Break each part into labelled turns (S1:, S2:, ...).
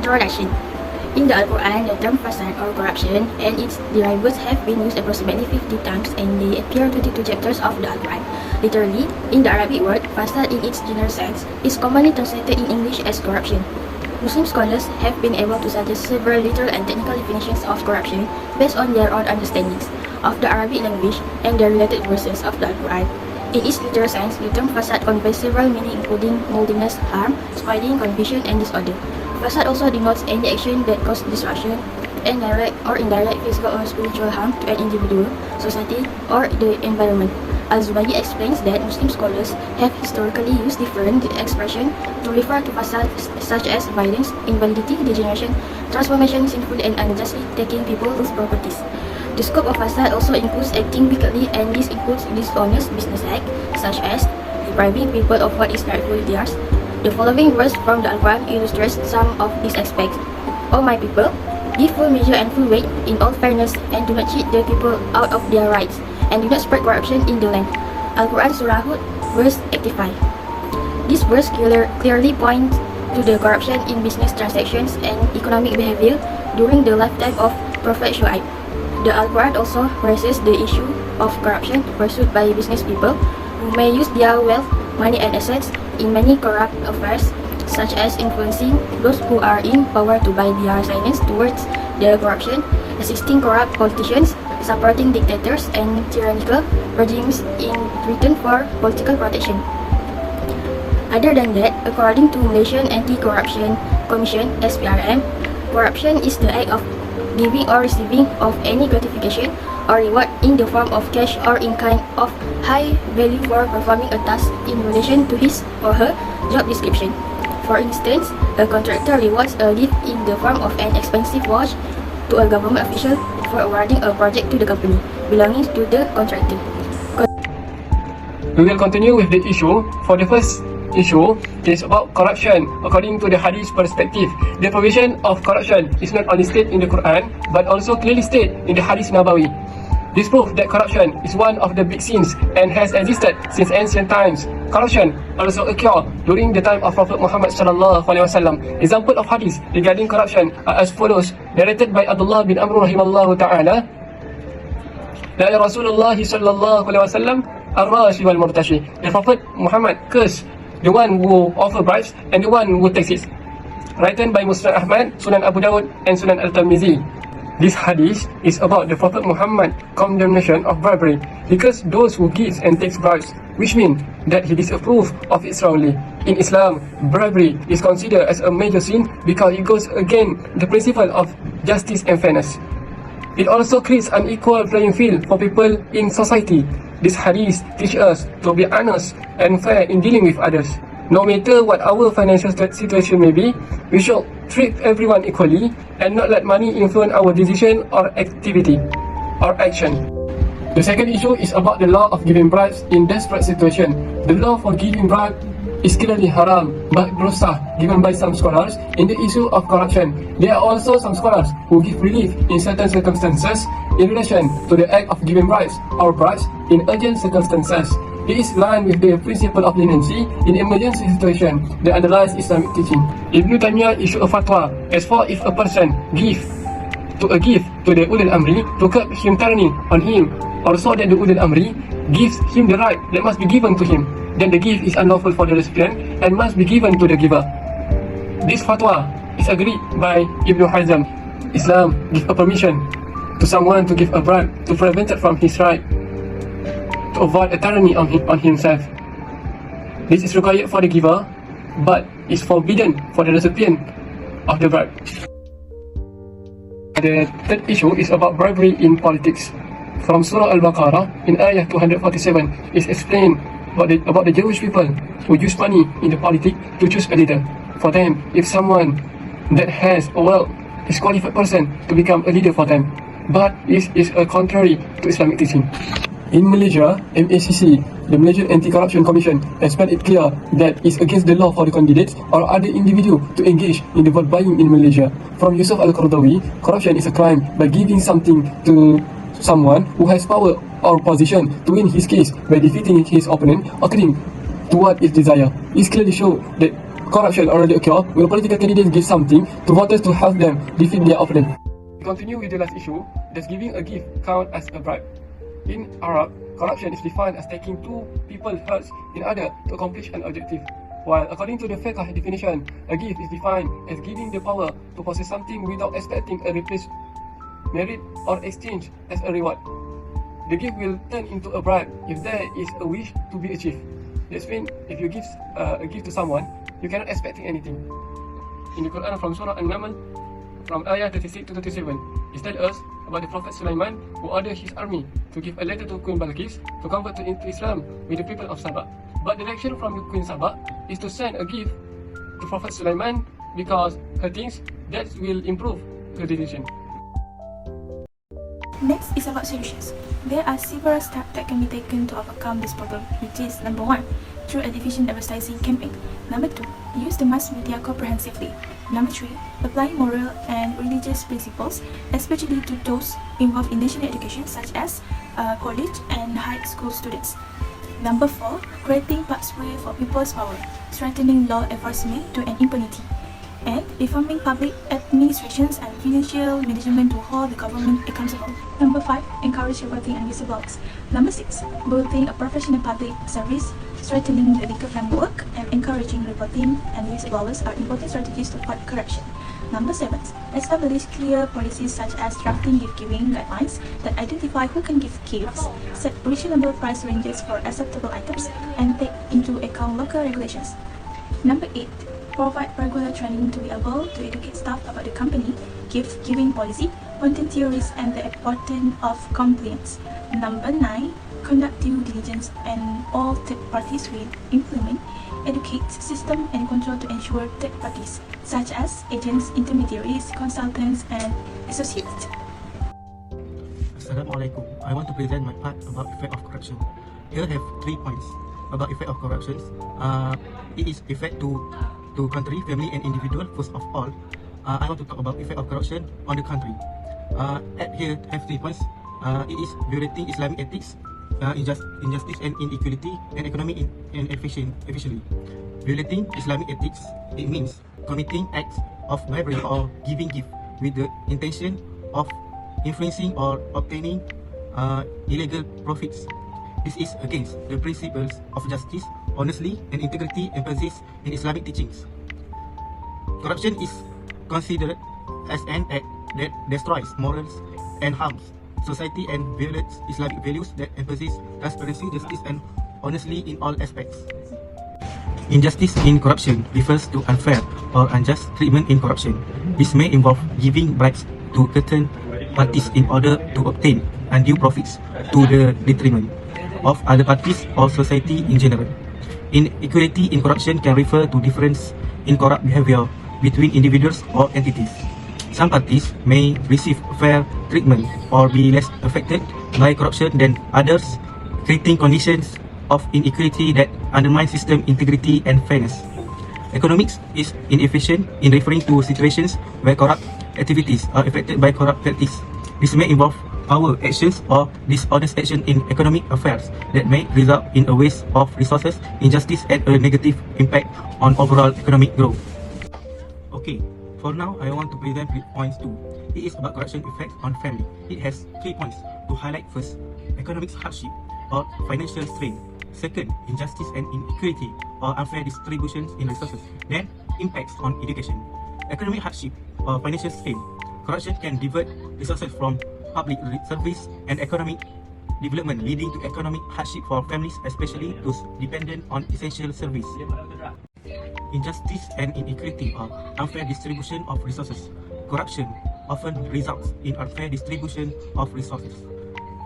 S1: Introduction. In the Al-Quran, the term fasad or corruption and its derivatives have been used approximately 50 times and they appear in 22 chapters of the Al-Quran. Literally, in the Arabic word, fasad in its general sense is commonly translated in English as corruption. Muslim scholars have been able to suggest several literal and technical definitions of corruption based on their own understandings of the Arabic language and the related verses of the Al-Quran. In its literal sense, the term fasad conveys several meanings including moldiness, harm, spoiling, confusion, and disorder. Fasad also denotes any action that causes disruption and direct or indirect physical or spiritual harm to an individual, society, or the environment. Al-Zubaydi explains that Muslim scholars have historically used different expressions to refer to fasad such as violence, invalidity, degeneration, transformation, sinful, and unjustly taking people's properties. The scope of fasad also includes acting wickedly, and this includes dishonest business acts such as depriving people of what is rightfully theirs. The following verse from the Al-Quran illustrates some of these aspects. O my people, give full measure and full weight in all fairness, and do not cheat the people out of their rights, and do not spread corruption in the land. Al-Quran Surah Hud, verse 85. This verse clearly points to the corruption in business transactions and economic behavior during the lifetime of Prophet Shu'aib. The Al-Quran also raises the issue of corruption pursued by business people who may use their wealth, money, and assets in many corrupt affairs, such as influencing those who are in power to buy their silence towards the corruption, assisting corrupt politicians, supporting dictators and tyrannical regimes in return for political protection. Other than that, according to Malaysian Anti-Corruption Commission (SPRM), corruption is the act of giving or receiving of any gratification or reward in the form of cash or in kind of high value for performing a task in relation to his or her job description. For instance, a contractor rewards a gift in the form of an expensive watch to a government official for awarding a project to the company belonging to the contractor.
S2: We will continue with the issue. For the first issue is about corruption. According to the hadith perspective, the provision of corruption is not only stated in the Quran but also clearly stated in the hadith Nabawi. This proves that corruption is one of the big sins and has existed since ancient times. Corruption also occurred during the time of Prophet Muhammad sallallahu alaihi wasallam. Example of hadith regarding corruption are as follows, narrated by Abdullah bin Amr rahimallahu ta'ala. La Rasulullah sallallahu alaihi wasallam ar-rashi wal murtashi. The Prophet Muhammad cursed the one who offer bribes and the one who takes it. Written by Musnad Ahmad, Sunan Abu Dawud, and Sunan Al-Tirmizi. This hadith is about the Prophet Muhammad condemnation of bribery. He cursed those who gives and takes bribes, which means that he disapproves of it strongly. In Islam, bribery is considered as a major sin because it goes against the principle of justice and fairness. It also creates an equal playing field for people in society. This hadith teaches us to be honest and fair in dealing with others. No matter what our financial situation may be, we should treat everyone equally and not let money influence our decision or activity or action. The second issue is about the law of giving bribes in desperate situation. The law for giving bribes is clearly haram but dosa given by some scholars in the issue of corruption. There are also some scholars who give relief in certain circumstances in relation to the act of giving bribes or bribes in urgent circumstances. It is in line with the principle of leniency in emergency situation that underlies Islamic teaching. Ibn Taymiyyah issued a fatwa as for if a person gives to the Ulil Amri to curb him tyranny on him, or so that the Ulil Amri gives him the right that must be given to him, then the gift is unlawful for the recipient and must be given to the giver. This fatwa is agreed by Ibn Hazm. Islam gives a permission to someone to give a bribe to prevent it from his right, to avoid a tyranny on himself. This is required for the giver, but is forbidden for the recipient of the bribe. The third issue is about bribery in politics. From Surah Al-Baqarah in Ayah 247 is explained about the Jewish people who use money in the politics to choose a leader. For them, if someone that has a well-qualified person to become a leader for them, but this is contrary to Islamic teaching. In Malaysia, MACC, the Malaysian Anti-Corruption Commission, has made it clear that it's against the law for the candidates or other individual to engage in the vote buying in Malaysia. From Yusuf Al-Qaradawi, corruption is a crime by giving something to someone who has power or position to win his case by defeating his opponent according to what is desired. It clearly shows that corruption already occur when political candidates give something to voters to help them defeat their opponent. We continue with the last issue. Does giving a gift count as a bribe? In Arab, corruption is defined as taking two people's hearts in order to accomplish an objective. While according to the Fiqh definition, a gift is defined as giving the power to possess something without expecting a replace, merit or exchange as a reward. The gift will turn into a bribe if there is a wish to be achieved. That's mean if you give a gift to someone, you cannot expect anything. In the Quran from Surah An-Naml, from ayah 36 to 37, it tells us about the Prophet Sulaiman who ordered his army to give a letter to Queen Balqis to convert into Islam with the people of Sabah. But the direction from Queen Sabah is to send a gift to Prophet Sulaiman because her thinks that will improve her decision.
S1: Next is about solutions. There are several steps that can be taken to overcome this problem, which is number 1, through a efficient advertising campaign. Number 2, use the mass media comprehensively. Number 3, apply moral and religious principles, especially to those involved in national education, such as college and high school students. Number 4, creating pathway for people's power, strengthening law enforcement to an impunity, and reforming public administrations and financial management to hold the government accountable. Number 5, encourage reporting and whistleblowers. Number 6, building a professional public service, strengthening the legal framework, and encouraging reporting and whistleblowers are important strategies to fight corruption. Number 7, establish clear policies such as drafting gift-giving guidelines that identify who can give gifts, set reasonable price ranges for acceptable items, and take into account local regulations. Number 8, provide regular training to be able to educate staff about the company, gift-giving policy, content theories, and the importance of compliance. Number 9, conduct due diligence and all third parties will implement, educate, system, and control to ensure third parties, such as agents, intermediaries, consultants, and associates.
S3: Assalamualaikum. I want to present my part about effect of corruption. Here I have 3 points about effect of corruption. It is effect to country, family, and individual. First of all, I want to talk about effect of corruption on the country. Here I have 3 points. It is violating Islamic ethics, injustice and inequality, and economic inefficiency. Violating Islamic ethics, it means committing acts of bribery or giving gift with the intention of influencing or obtaining illegal profits. This is against the principles of justice, honesty, and integrity emphasized in Islamic teachings. Corruption is considered as an act that destroys morals and harms society and violates Islamic values that emphasize transparency, justice, and honesty in all aspects. Injustice in corruption refers to unfair or unjust treatment in corruption. This may involve giving bribes to certain parties in order to obtain undue profits to the detriment of other parties or society in general. Inequality in corruption can refer to difference in corrupt behavior between individuals or entities. Some parties may receive fair treatment or be less affected by corruption than others, creating conditions of inequality that undermine system integrity and fairness. Economics is inefficient in referring to situations where corrupt activities are affected by corrupt practice. This may involve power actions or dishonest action in economic affairs that may result in a waste of resources, injustice, and a negative impact on overall economic growth. Okay, for now I want to present points 2. It is about corruption effect on family. It has 3 points to highlight. First, economic hardship or financial strain. Second, injustice and inequality or unfair distributions in resources. Then, impacts on education. Economic hardship or financial strain. Corruption can divert resources from public service and economic development, leading to economic hardship for families, especially those dependent on essential service. Injustice and inequality or unfair distribution of resources. Corruption often results in unfair distribution of resources,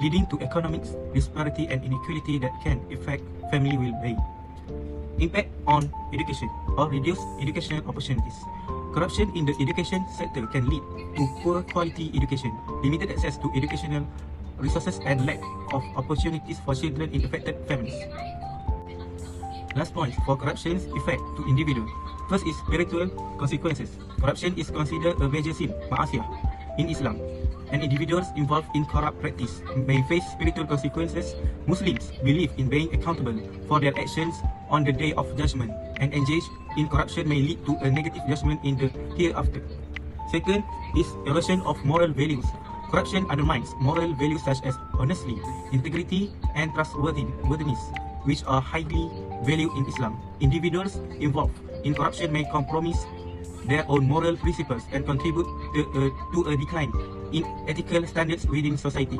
S3: leading to economic disparity and inequality that can affect family well-being. Impact on education or reduced educational opportunities. Corruption in the education sector can lead to poor quality education, limited access to educational resources, and lack of opportunities for children in affected families. Last point for corruption's effect to individuals. First is spiritual consequences. Corruption is considered a major sin, ma'asiyah, in Islam, and individuals involved in corrupt practice may face spiritual consequences. Muslims believe in being accountable for their actions on the Day of Judgment and engage in corruption may lead to a negative judgment in the hereafter. Second is erosion of moral values. Corruption undermines moral values such as honesty, integrity, and trustworthiness, which are highly valued in Islam. Individuals involved in corruption may compromise their own moral principles and contribute to a decline in ethical standards within society.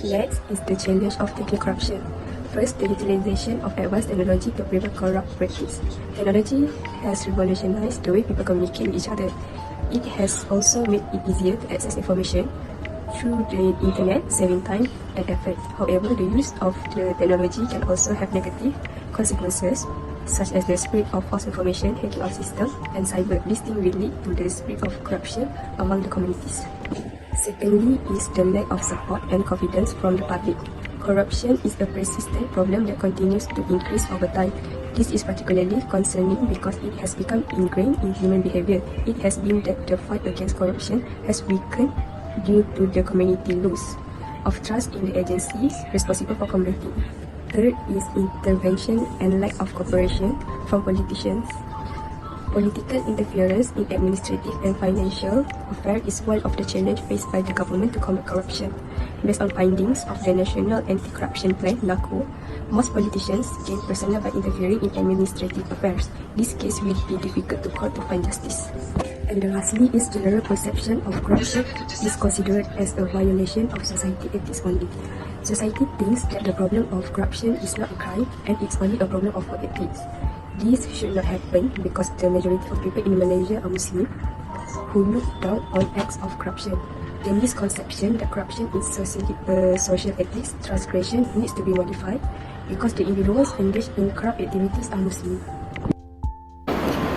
S4: Next is the challenge of tackling corruption. First, the utilization of advanced technology to prevent corrupt practice. Technology has revolutionized the way people communicate with each other. It has also made it easier to access information through the internet, saving time and effort. However, the use of the technology can also have negative consequences, such as the spread of false information, hacking of systems, and cyber. This thing will lead to the spread of corruption among the communities. Secondly is the lack of support and confidence from the public. Corruption is a persistent problem that continues to increase over time. This is particularly concerning because it has become ingrained in human behavior. It has been that the fight against corruption has weakened due to the community loss of trust in the agencies responsible for combating. Third is intervention and lack of cooperation from politicians. Political interference in administrative and financial affairs is one of the challenges faced by the government to combat corruption. Based on findings of the National Anti-Corruption Plan (NACO), most politicians gain personal by interfering in administrative affairs. This case will be difficult to court to find justice. And lastly is general perception of corruption is considered as a violation of society ethics only. Society thinks that the problem of corruption is not a crime and it's only a problem of ethics. This should not happen because the majority of people in Malaysia are Muslim who look down on acts of corruption. The misconception that corruption is social ethics transgression needs to be modified because the individuals engaged in corrupt activities are Muslim.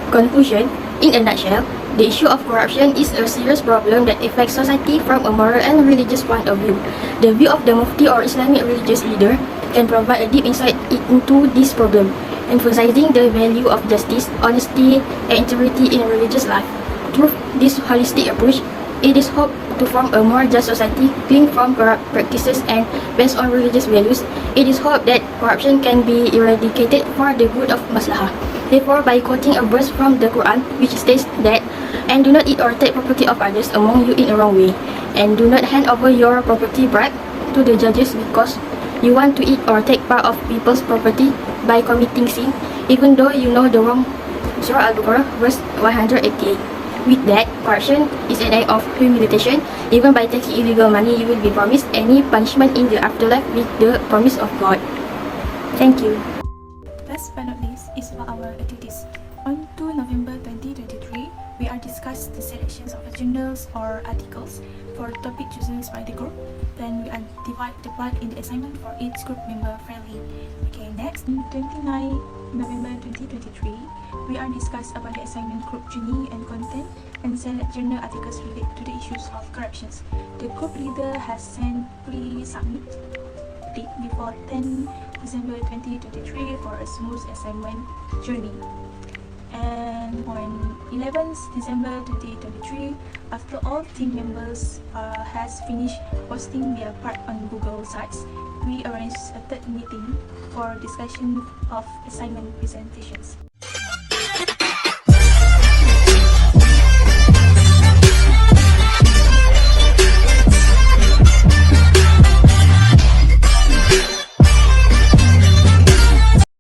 S1: Conclusion: in a nutshell, the issue of corruption is a serious problem that affects society from a moral and religious point of view. The view of the Mufti or Islamic religious leader can provide a deep insight into this problem, emphasizing the value of justice, honesty, and integrity in religious life. Through this holistic approach, it is hoped to form a more just society, clean from corrupt practices and based on religious values. It is hoped that corruption can be eradicated for the good of maslahah. Therefore, by quoting a verse from the Quran which states that, "And do not eat or take property of others among you in a wrong way, and do not hand over your property bribe to the judges because you want to eat or take part of people's property by committing sin, even though you know the wrong." Surah Al-Baqarah, verse 188. With that, corruption is an act of humiliation. Even by taking illegal money, you will be promised any punishment in the afterlife with the promise of God. Thank you.
S5: Last but not least is for our activities. On 2 November 2023, we are discussed the selections of journals or articles for topic chosen by the group. Then we are divide the part in the assignment for each group member fairly. Okay, next, on 29 November 2023, we are discussed about the assignment group journey and content and select journal articles related to the issues of corruptions. The group leader has sent pre-submit date before 10 December 2023 for a smooth assignment journey. And on 11th December 2023, after all team members has finished posting their part on Google Sites, we arranged a third meeting for discussion of assignment presentations.